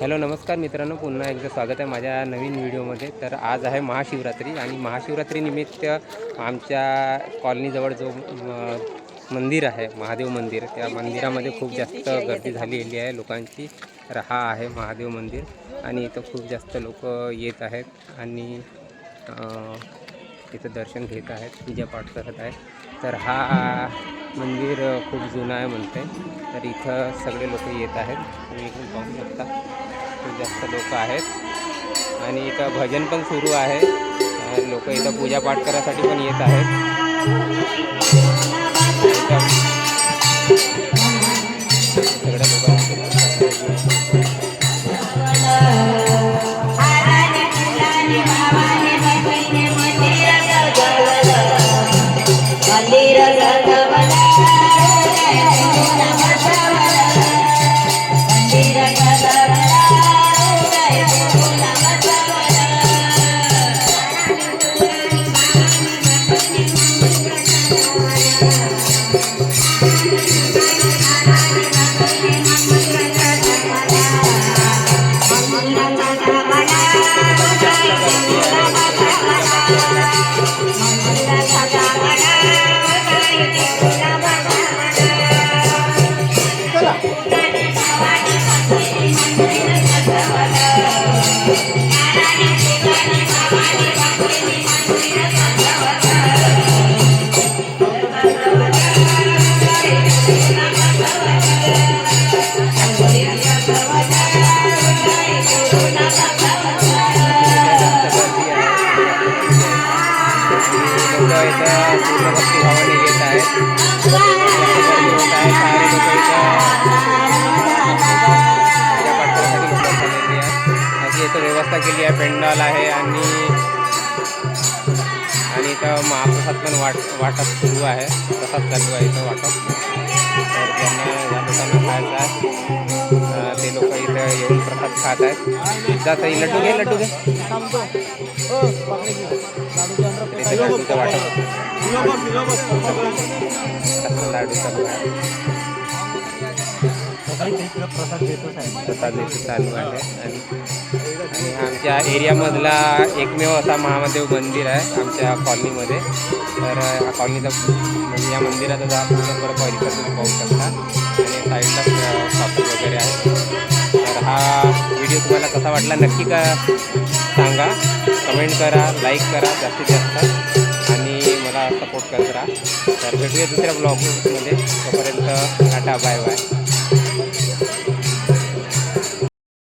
Hello नमस्कार मित्रांनो, पुन्हा एकदा स्वागत आहे माझ्या नवीन व्हिडिओमध्ये. तर आज आहे महाशिवरात्री आणि महाशिवरात्रीनिमित्त आमच्या कॉलनीजवळ जो मंदिर आहे, महादेव मंदिर, त्या मंदिरामध्ये खूप जास्त गर्दी झालेली आहे लोकांची. तर हा आहे महादेव मंदिर आणि इथं खूप जास्त लोक येत आहेत आणि इथं दर्शन घेत आहेत, पूजापाठ करत आहेत. तर हा मंदिर खूप जुनं आहे म्हणते. तर इथं सगळे लोक येत आहेत, तुम्ही इकडून पाहू शकता. खूप जास्त लोक आहेत आणि इथं भजन पण सुरू आहे. लोक इथं पूजापाठ करायसाठी पण येत आहेत. सगळ्या भावाने येत आहेत. अशी इथं व्यवस्था केली आहे, पेंडॉल आहे आणि इथं महाप्रसाद पण वाटप सुरू आहे. प्रसाद चालू आहे इथं वाटप. तर ज्यांना या लोकांना खायचं आहे ते लोक इथं येऊन प्रसाद खात आहेत. जाता लड्डू घे, लड्डू घे. लाडूचं वाटप, लाडू चालू आहे. प्रसाद चालू आहे आणि आमच्या एरियामधला एकमेव असा महादेव मंदिर आहे आमच्या कॉलनीमध्ये. तर हा कॉलनीचा म्हणजे या मंदिराचा जा पूर्ण परिसर तुम्ही पाहू शकता आणि साईडला शॉपिंग वगैरे आहे. तर हा व्हिडिओ तुम्हाला कसा वाटला नक्की सांगा, कमेंट करा, लाईक करा जास्तीत जास्त आणि मला सपोर्ट करत राहा. तर भेटूया दुसऱ्या ब्लॉगमध्ये. तोपर्यंत टाटा, बाय बाय.